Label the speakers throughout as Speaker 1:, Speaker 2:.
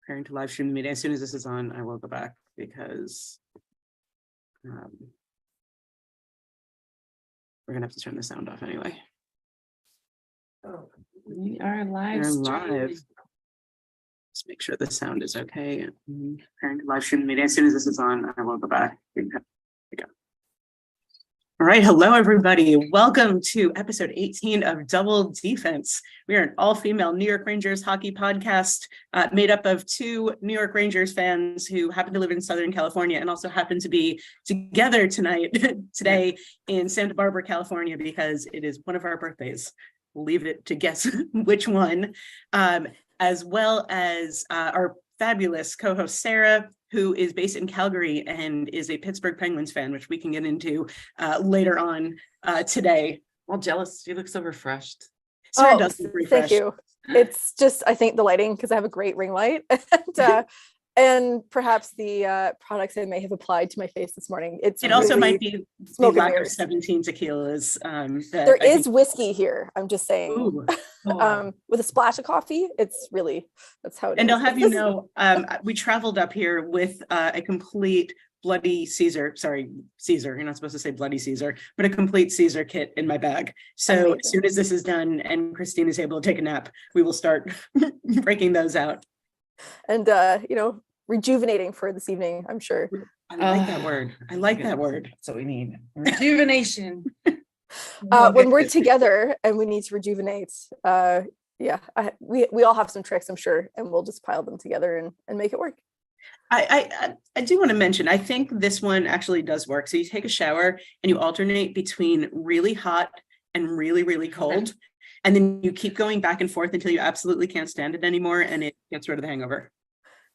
Speaker 1: Preparing to live stream the meeting. As soon as this is on, I will go back because we're gonna have to turn the sound off anyway.
Speaker 2: Oh, we are live.
Speaker 1: We're live. Let's make sure the sound is okay. Preparing to live stream the meeting. As soon as this is on, I will go back. There we go. All right, hello everybody. Welcome to episode 18 of Double Defense. We are an all-female New York Rangers hockey podcast made up of two New York Rangers fans who happen to live in Southern California and also happen to be together today in Santa Barbara, California, because it is one of our birthdays. We'll leave it to guess which one, as well as our fabulous co-host Sarah, who is based in Calgary and is a Pittsburgh Penguins fan, which we can get into later on today.
Speaker 2: Well, jealous. You look so refreshed.
Speaker 1: Sarah does look refreshed.
Speaker 3: Thank you. It's just, I think, the lighting, because I have a great ring light, and perhaps the products I may have applied to my face this morning. It really
Speaker 1: also might be the lack of 17 tequilas.
Speaker 3: There is whiskey here. I'm just saying.
Speaker 1: Ooh.
Speaker 3: With a splash of coffee. It's really, that's how it is.
Speaker 1: And I'll have you know, we traveled up here with a complete bloody Caesar. Sorry, Caesar. You're not supposed to say bloody Caesar, but a complete Caesar kit in my bag. So amazing. As soon as this is done and Christine is able to take a nap, we will start breaking those out.
Speaker 3: And rejuvenating for this evening, I'm sure.
Speaker 1: I like that word. I like that word.
Speaker 2: That's what we need. Rejuvenation.
Speaker 3: When we're together and we need to rejuvenate, we all have some tricks, I'm sure, and we'll just pile them together and make it work.
Speaker 1: I do want to mention, I think this one actually does work. So you take a shower and you alternate between really hot and really, really cold. And then you keep going back and forth until you absolutely can't stand it anymore, and it gets rid of the hangover.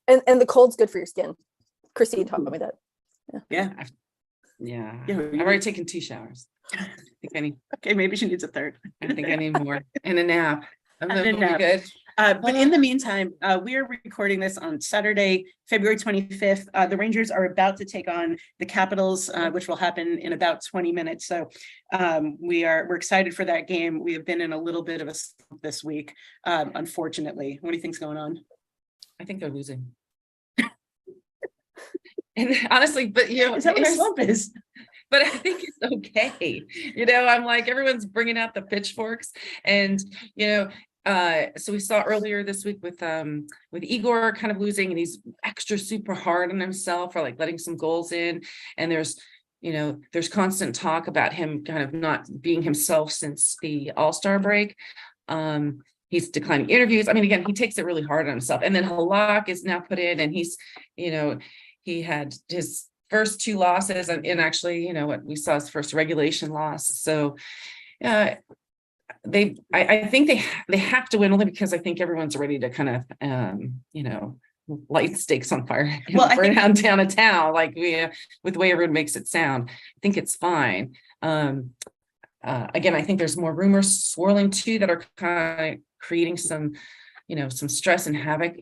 Speaker 3: And the cold's good for your skin. Christine taught me that.
Speaker 1: Yeah.
Speaker 2: I've already taken 2 showers.
Speaker 1: Okay, maybe she needs a third.
Speaker 2: I think I need more. And a nap.
Speaker 1: Good. But in the meantime, we are recording this on Saturday, February 25th. The Rangers are about to take on the Capitals, which will happen in about 20 minutes. So we're excited for that game. We have been in a little bit of a slump this week, unfortunately. What do you think's going on?
Speaker 2: I think they're losing. And honestly, but
Speaker 1: is that what a slump is?
Speaker 2: But I think it's okay. I'm like, everyone's bringing out the pitchforks, and so we saw earlier this week with Igor kind of losing, and he's extra super hard on himself for like letting some goals in, and there's constant talk about him kind of not being himself since the All-Star break. He's declining interviews. I mean, again, he takes it really hard on himself. And then Halak is now put in, and he's, he had his first 2 losses, and actually, what we saw his first regulation loss. So I think they have to win, only because I think everyone's ready to kind of, light stakes on fire. Burn down a town, like with the way everyone makes it sound. I think it's fine. Again, I think there's more rumors swirling too that are kind of creating some, some stress and havoc,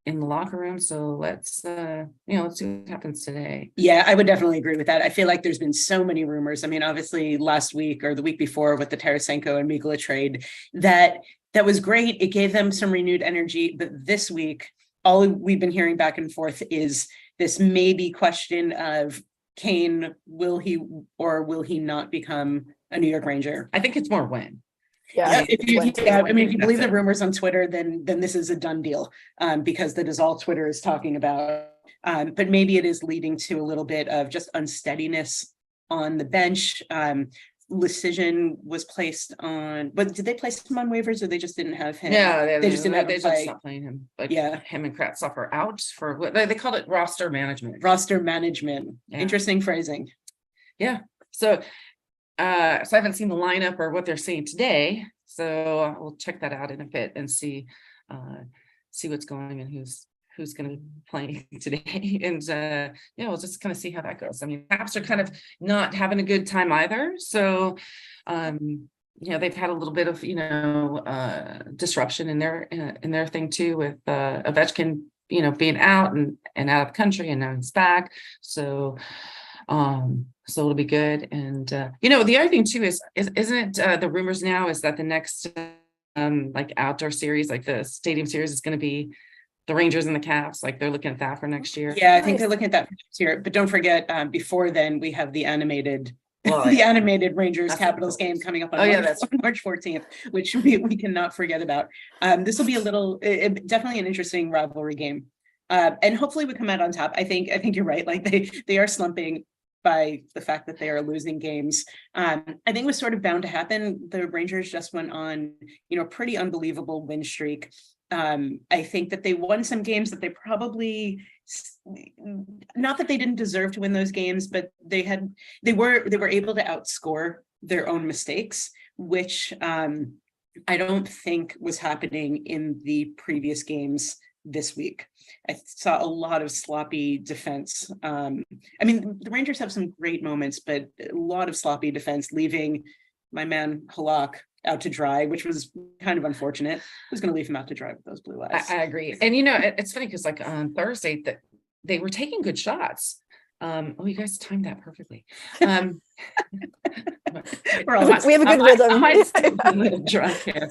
Speaker 2: in the locker room. So let's see what happens today.
Speaker 1: Yeah, I would definitely agree with that. I feel like there's been so many rumors. I mean, obviously last week or the week before with the Tarasenko and Mikula trade, that was great. It gave them some renewed energy. But this week, all we've been hearing back and forth is this maybe question of Kane, will he or will he not become a New York Ranger?
Speaker 2: I think it's more when.
Speaker 1: Yeah, if you believe the rumors on Twitter, then this is a done deal, because that is all Twitter is talking about. But maybe it is leading to a little bit of just unsteadiness on the bench. Decision was placed on, but did they place him on waivers, or they just didn't have him?
Speaker 2: Yeah,
Speaker 1: they just didn't have him play.
Speaker 2: Just stopped playing him. Like, him and Kravtsov are out for what they called it, roster management.
Speaker 1: Roster management. Yeah. Interesting phrasing.
Speaker 2: Yeah. So I haven't seen the lineup or what they're saying today, so we'll check that out in a bit and see what's going and who's going to be playing today, and we'll just kind of see how that goes. I mean, Caps are kind of not having a good time either, so they've had a little bit of disruption in their thing too, with Ovechkin being out and out of the country, and now he's back, so it'll be good. And the other thing too is isn't it the rumors now is that the next like outdoor series, like the stadium series, is going to be the Rangers and the Caps, like they're looking at that for next year.
Speaker 1: Yeah, I think
Speaker 3: Nice.
Speaker 1: they're looking at that for next year, but don't forget, before then, we have the animated
Speaker 2: Well,
Speaker 1: the
Speaker 2: yeah.
Speaker 1: animated Rangers
Speaker 2: That's
Speaker 1: Capitals
Speaker 2: cool.
Speaker 1: game coming up on
Speaker 2: Oh, yeah,
Speaker 1: March,
Speaker 2: that's-
Speaker 1: March 14th, which we cannot forget about. This will be a little, definitely an interesting rivalry game. And hopefully we come out on top. I think you're right. Like they are slumping by the fact that they are losing games. I think it was sort of bound to happen. The Rangers just went on, a pretty unbelievable win streak. I think that they won some games that they probably, not that they didn't deserve to win those games, but they were able to outscore their own mistakes, which I don't think was happening in the previous games this week. I saw a lot of sloppy defense. I mean, the Rangers have some great moments, but a lot of sloppy defense, leaving my man Halak out to dry, which was kind of unfortunate. Who's going to leave him out to dry with those blue eyes?
Speaker 2: I agree. And it's funny because like on Thursday that they were taking good shots. Oh, you guys timed that perfectly.
Speaker 3: We have a good rhythm.
Speaker 2: I might still be a little drunk here.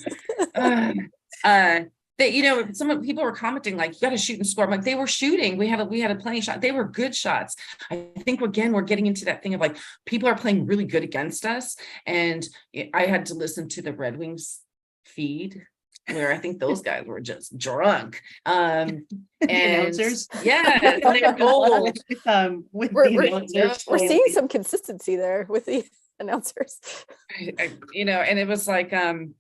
Speaker 2: Some people were commenting like, you got to shoot and score. I'm like, they were shooting. We had a plenty of shot. They were good shots. I think we're getting into that thing of like, people are playing really good against us. And I had to listen to the Red Wings feed where I think those guys were just drunk. And
Speaker 1: announcers?
Speaker 2: Yeah, they're gold.
Speaker 3: We're seeing some consistency there with the announcers.
Speaker 2: And it was like, some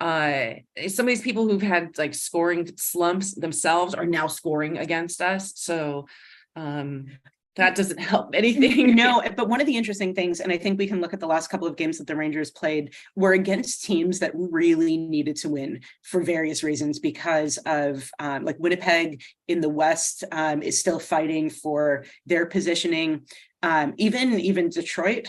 Speaker 2: of these people who've had like scoring slumps themselves are now scoring against us. So that doesn't help anything.
Speaker 1: No, but one of the interesting things, and I think we can look at the last couple of games that the Rangers played, were against teams that really needed to win for various reasons, because of like Winnipeg in the West is still fighting for their positioning. Even Detroit,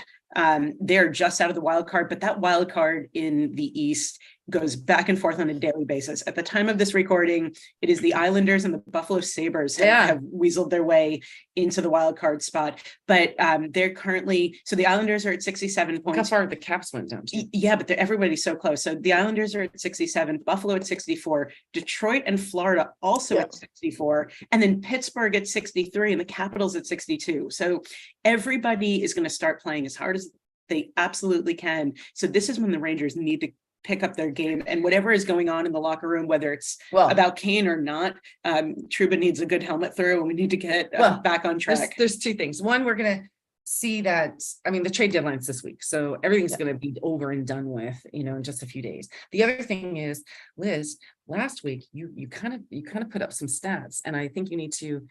Speaker 1: they're just out of the wild card, but that wild card in the East goes back and forth on a daily basis. At the time of this recording, it is the Islanders and the Buffalo Sabres have weaseled their way into the wild card spot. But they're currently, so the Islanders are at 67 points.
Speaker 2: How far the Caps went down to?
Speaker 1: Yeah, but everybody's so close. So the Islanders are at 67, Buffalo at 64, Detroit and Florida also at 64, and then Pittsburgh at 63, and the Capitals at 62. So everybody is going to start playing as hard as they absolutely can. So this is when the Rangers need to pick up their game, and whatever is going on in the locker room, whether it's about Kane or not, Trouba needs a good helmet throw, and we need to get back on track.
Speaker 2: There's two things. One, we're going to see that, I mean, the trade deadline's this week, so everything's going to be over and done with, in just a few days. The other thing is, Liz, last week you kind of put up some stats, and I think you need to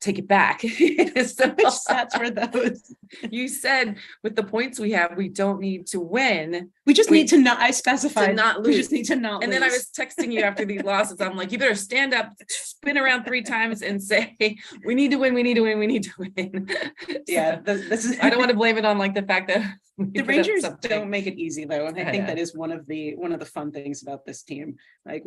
Speaker 2: take it back. So,
Speaker 1: which stats were those?
Speaker 2: You said with the points we have, we don't need to win.
Speaker 1: We just need to not, I specified,
Speaker 2: to not lose.
Speaker 1: We just need to not
Speaker 2: and
Speaker 1: lose.
Speaker 2: Then I was texting you after these losses. I'm like, you better stand up, spin around 3 times and say, we need to win, we need to win, we need to win.
Speaker 1: Yeah, this is.
Speaker 2: I don't want to blame it on like the fact that
Speaker 1: the Rangers don't make it easy though. And I think that is one of the fun things about this team. Like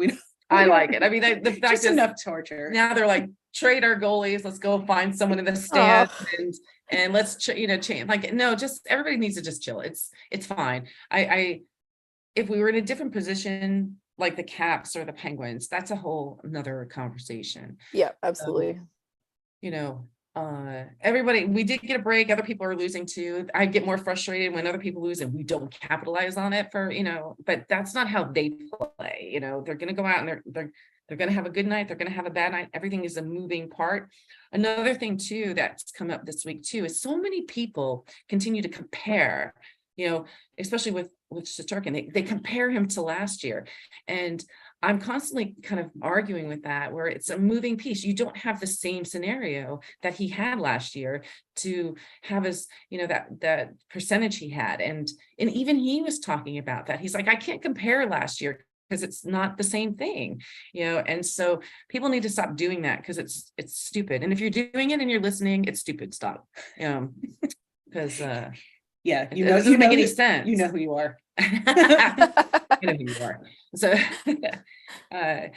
Speaker 2: I like it. I mean, the fact
Speaker 1: just
Speaker 2: is
Speaker 1: enough torture.
Speaker 2: Now they're like, trade our goalies. Let's go find someone in the stands and let's change. Like, no, just everybody needs to just chill. It's fine. If we were in a different position, like the Caps or the Penguins, that's a whole another conversation.
Speaker 3: Yeah, absolutely.
Speaker 2: Everybody, we did get a break. Other people are losing too. I get more frustrated when other people lose and we don't capitalize on it but that's not how they play. They're going to go out and they're going to have a good night. They're going to have a bad night. Everything is a moving part. Another thing too, that's come up this week too, is so many people continue to compare, especially with Shesterkin, they compare him to last year. And I'm constantly kind of arguing with that, where it's a moving piece. You don't have the same scenario that he had last year to have his, that percentage he had. And even he was talking about that. He's like, I can't compare last year because it's not the same thing, and so people need to stop doing that because it's stupid. And if you're doing it and you're listening, it's stupid. Stop. Because
Speaker 1: yeah,
Speaker 2: it doesn't make any sense.
Speaker 1: You know who you are.
Speaker 2: You know who you are. So and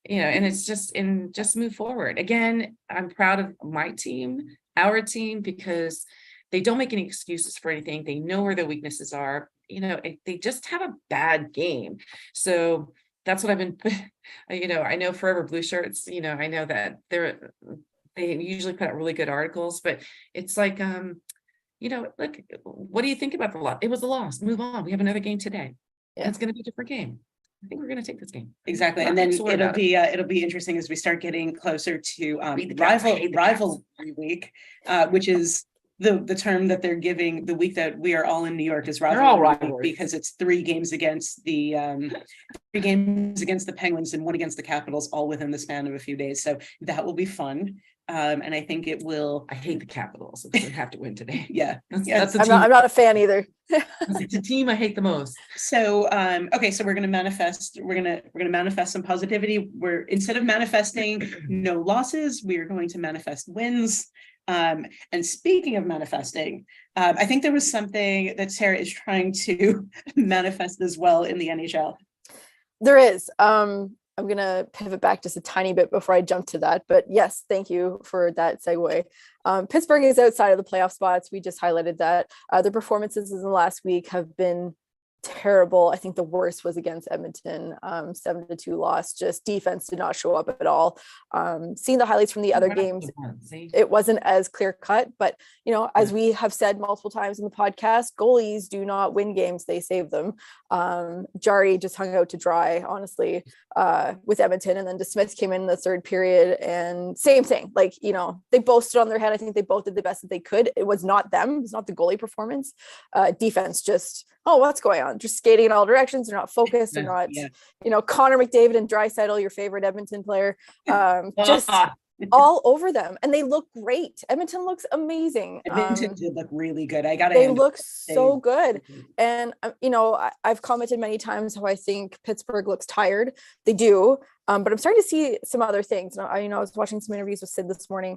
Speaker 2: it's just move forward. Again, I'm proud of my team, our team, because they don't make any excuses for anything. They know where their weaknesses are. They just have a bad game. So that's what I've been, I know Forever Blue Shirts, I know that they usually put out really good articles, but it's like, look, what do you think about the loss? It was a loss. Move on. We have another game today.
Speaker 3: Yeah.
Speaker 2: And it's going to be a different game. I think we're going to take this game.
Speaker 1: Exactly.
Speaker 2: Not
Speaker 1: And then
Speaker 2: so worried
Speaker 1: it'll be interesting as we start getting closer to
Speaker 2: Beat the Caps. I hate the Caps.
Speaker 1: rivalry week, which is the term that they're giving the week that we are all in New York is
Speaker 2: They're all
Speaker 1: rivalry week,
Speaker 2: rivalry.
Speaker 1: because it's 3 games against the 3 games against the Penguins and 1 against the Capitals, all within the span of a few days. So that will be fun. And I think it will.
Speaker 2: I hate the Capitals. They have to win today.
Speaker 1: Yeah.
Speaker 2: That's the
Speaker 3: I'm
Speaker 2: team.
Speaker 3: not, I'm not a fan either.
Speaker 2: It's the team I hate the most.
Speaker 1: So okay, so we're gonna manifest some positivity. We're, instead of manifesting no losses, we are going to manifest wins. And speaking of manifesting, I think there was something that Sarah is trying to manifest as well in the NHL.
Speaker 3: There is. I'm going to pivot back just a tiny bit before I jump to that. But yes, thank you for that segue. Pittsburgh is outside of the playoff spots. We just highlighted that. Their performances in the last week have been terrible. I think the worst was against Edmonton, 7-2 loss. Just defense did not show up at all. Seeing the highlights from the other games, it wasn't as clear cut, but as we have said multiple times in the podcast, goalies do not win games, they save them. Jari just hung out to dry, honestly, with Edmonton, and then DeSmith came in the third period and same thing. Like, they both stood on their head. I think they both did the best that they could. It was not them. It's not the goalie performance. Defense just, what's going on? Just skating in all directions. They're not focused. They're not, Connor McDavid and Draisaitl, your favorite Edmonton player, just all over them. And they look great. Edmonton looks amazing.
Speaker 1: Edmonton did look really good.
Speaker 3: They look so good. And, I've commented many times how I think Pittsburgh looks tired. They do. But I'm starting to see some other things. I was watching some interviews with Sid this morning.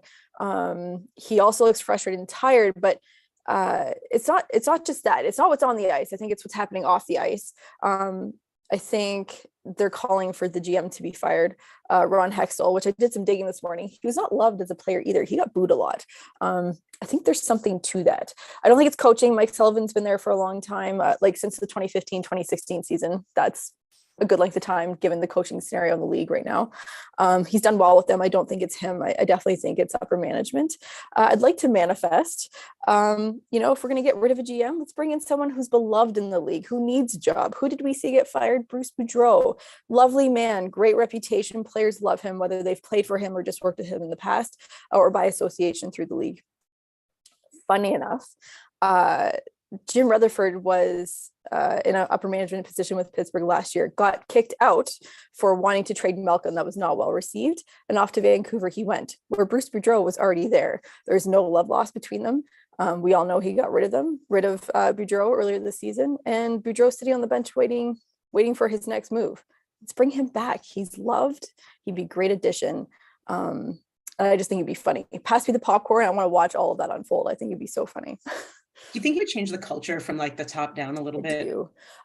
Speaker 3: He also looks frustrated and tired, but it's not just that. It's not what's on the ice. I think it's what's happening off the ice. I think they're calling for the GM to be fired, Ron Hextall, which I did some digging this morning. He was not loved as a player either. He got booed a lot. I think there's something to that. I don't think it's coaching. Mike Sullivan's been there for a long time, since the 2015-2016 season. That's a good length of time given the coaching scenario in the league right now. He's done well with them. I don't think it's him. I definitely think it's upper management. I'd like to manifest, if we're going to get rid of a GM, let's bring in someone who's beloved in the league, who needs a job. Who did we see get fired? Bruce Boudreau, lovely man, great reputation. Players love him, whether they've played for him or just worked with him in the past or by association through the league. Funny enough, Jim Rutherford was in an upper management position with Pittsburgh last year, got kicked out for wanting to trade Malkin. That was not well received. And off to Vancouver he went, where Bruce Boudreau was already there. There's no love lost between them. We all know he got rid of Boudreau earlier this season. And Boudreau's sitting on the bench waiting for his next move. Let's bring him back. He's loved. He'd be a great addition. And I just think it'd be funny. Pass me the popcorn. I want to watch all of that unfold. I think it'd be so funny.
Speaker 1: Do you think it would change the culture from the top down a little bit?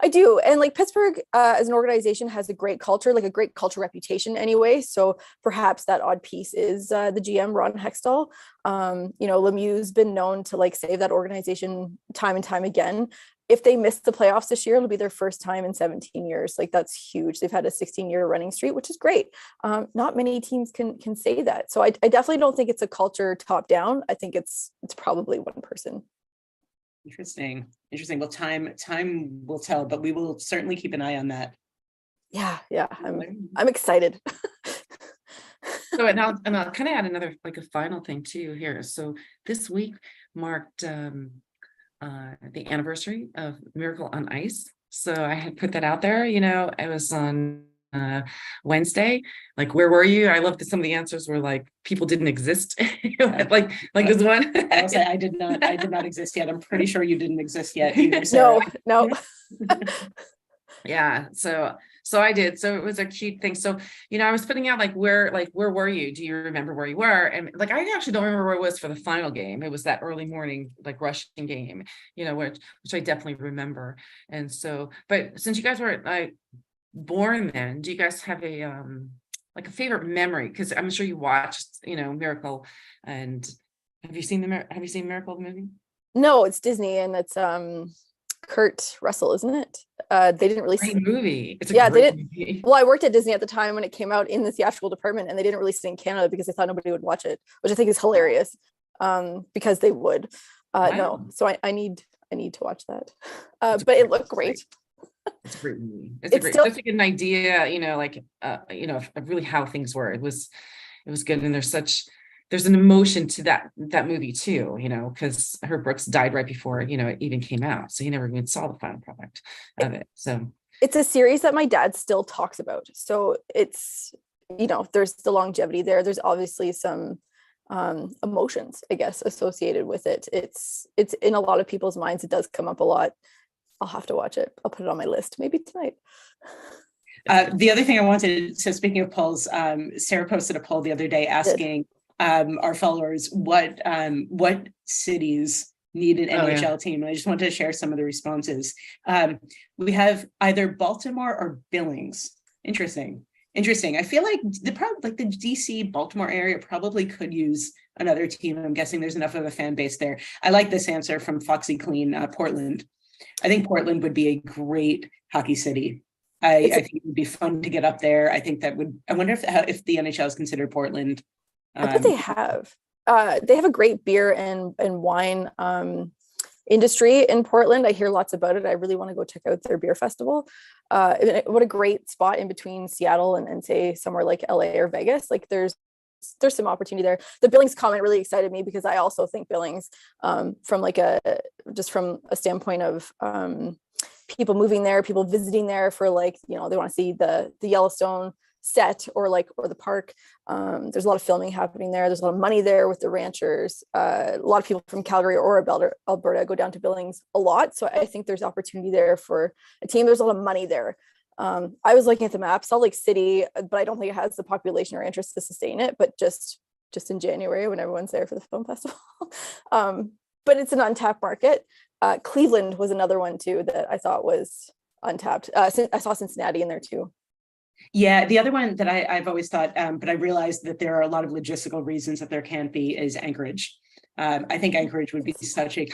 Speaker 3: I do. And Pittsburgh as an organization has a great culture, a great culture reputation anyway. So perhaps that odd piece is the GM, Ron Hextall. Lemieux's been known to save that organization time and time again. If they miss the playoffs this year, it'll be their first time in 17 years. That's huge. They've had a 16-year running streak, which is great. Not many teams can say that. So I definitely don't think it's a culture top down. I think it's probably one person.
Speaker 1: Interesting. Well, time will tell, but we will certainly keep an eye on that.
Speaker 3: Yeah. I'm excited.
Speaker 2: So and I'll kind of add another a final thing too here. So this week marked the anniversary of Miracle on Ice. So I had put that out there. It was on Wednesday. Where were you? I love that some of the answers were people didn't exist. This one.
Speaker 1: I'll say I did not exist yet. I'm pretty sure you didn't exist yet either, Sarah.
Speaker 3: No.
Speaker 2: Yeah. So I did. So it was a cute thing. So, I was putting out where were you? Do you remember where you were? And I actually don't remember where it was for the final game. It was that early morning, rushing game, which I definitely remember. And so, but since you guys were born then, do you guys have a favorite memory? Because I'm sure you watched Miracle, and have you seen Miracle the movie?
Speaker 3: No, it's Disney, and it's Kurt Russell, isn't it? They didn't release
Speaker 2: Great movie. It's a
Speaker 3: Yeah, they
Speaker 2: great
Speaker 3: didn't.
Speaker 2: movie.
Speaker 3: Well, I worked at Disney at the time when it came out in the theatrical department, and they didn't release it in Canada because they thought nobody would watch it, which I think is hilarious. Because they would.
Speaker 2: Wow.
Speaker 3: No, so I need to watch that. But it looked great.
Speaker 2: It's a great movie.
Speaker 3: It's
Speaker 2: Great,
Speaker 3: still-
Speaker 2: just to get an idea, like of really how things were. It was good, and there's an emotion to that movie too, because Herb Brooks died right before it even came out, so he never even saw the final product of it. So
Speaker 3: it's a series that my dad still talks about. So it's there's the longevity there. There's obviously some emotions, I guess, associated with it. It's in a lot of people's minds. It does come up a lot. I'll have to watch it. I'll put it on my list maybe tonight.
Speaker 1: The other thing I wanted, so speaking of polls, Sarah posted a poll the other day asking our followers what cities need an NHL team. And I just wanted to share some of the responses. We have either Baltimore or Billings. Interesting. I feel like the DC Baltimore area probably could use another team. I'm guessing there's enough of a fan base there. I like this answer from Foxy Clean, Portland. I think Portland would be a great hockey city. I think it would be fun to get up there. I wonder if the NHL is considered Portland.
Speaker 3: I bet they have. They have a great beer and wine industry in Portland. I hear lots about it. I really want to go check out their beer festival. What a great spot in between Seattle and say somewhere like LA or Vegas. Like there's some opportunity there. The Billings comment really excited me because I also think Billings from a standpoint of people moving there, people visiting there for they want to see the Yellowstone set or the park. There's a lot of filming happening there. There's a lot of money there with the ranchers. A lot of people from Calgary or Alberta go down to Billings a lot. So I think there's opportunity there for a team. There's a lot of money there. I was looking at the map, Salt Lake City, but I don't think it has the population or interest to sustain it, but just in January when everyone's there for the film festival. But it's an untapped market. Cleveland was another one too that I thought was untapped. I saw Cincinnati in there too.
Speaker 1: Yeah, the other one that I've always thought, but I realized that there are a lot of logistical reasons that there can't be, is Anchorage. I think Anchorage would be such a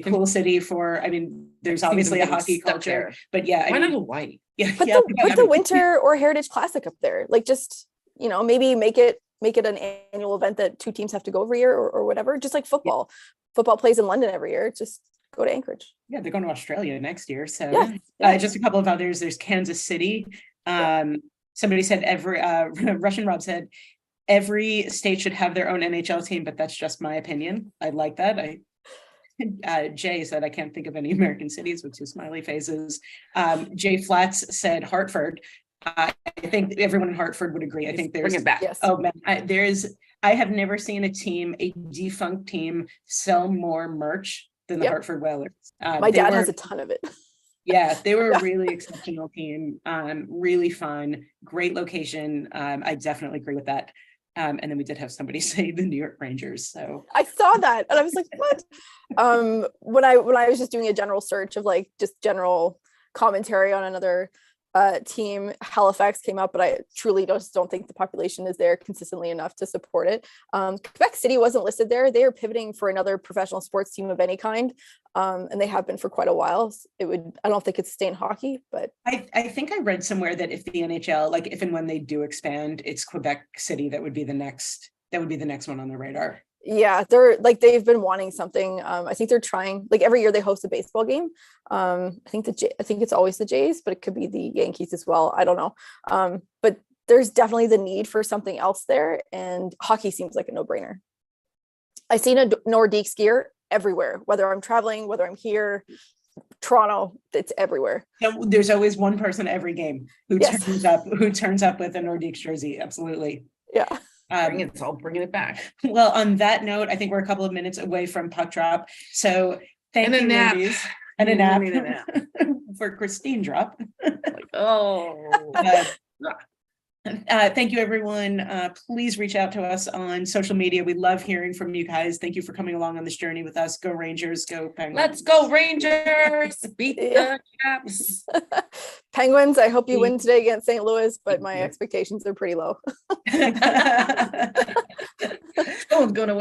Speaker 1: cool city for. I mean, there's obviously a hockey culture, but yeah,
Speaker 2: why not Hawaii?
Speaker 1: Yeah,
Speaker 3: put the Winter or Heritage Classic up there. Maybe make it an annual event that two teams have to go every year or whatever. Just like football. Yeah. Football plays in London every year. Just go to Anchorage.
Speaker 1: Yeah, they're going to Australia next year. So just a couple of others. There's Kansas City. Somebody said Russian Rob said every state should have their own NHL team, but that's just my opinion. I like that. Jay said I can't think of any American cities with two smiley faces. Jay Flats said Hartford. I think everyone in Hartford would agree. I think there's
Speaker 2: bring it back.
Speaker 3: Yes.
Speaker 1: Oh man, I have never seen a defunct team sell more merch than the Hartford Whalers.
Speaker 3: My dad has a ton of it.
Speaker 1: Yeah, they were a really exceptional team. Really fun, great location. I definitely agree with that. And then we did have somebody say the New York Rangers. So
Speaker 3: I saw that and I was like, what? When I was just doing a general search of just general commentary on another team, Halifax came up, but I truly don't think the population is there consistently enough to support it. Quebec City wasn't listed there. They are pivoting for another professional sports team of any kind. And they have been for quite a while. I don't think it's stay in hockey, but
Speaker 1: I think I read somewhere that if the NHL, if and when they do expand, it's Quebec City that would be the next one on the radar.
Speaker 3: Yeah, they've been wanting something. I think they're trying, every year they host a baseball game. I think it's always the Jays, but it could be the Yankees as well. I don't know. But there's definitely the need for something else there, and hockey seems like a no-brainer. I've seen a Nordique skier everywhere, whether I'm traveling, whether I'm here, Toronto, it's everywhere.
Speaker 1: There's always one person every game who turns up with a Nordique jersey. Absolutely.
Speaker 3: Yeah.
Speaker 2: Bringing it back.
Speaker 1: Well, on that note, I think we're a couple of minutes away from puck drop. So thank you, ladies. And a nap for Christine drop. Thank you, everyone. Please reach out to us on social media. We love hearing from you guys. Thank you for coming along on this journey with us. Go Rangers, go Penguins.
Speaker 2: Let's go Rangers. Beat the Caps.
Speaker 3: Penguins, I hope you win today against St. Louis, but my expectations are pretty low.
Speaker 2: No one's going to win.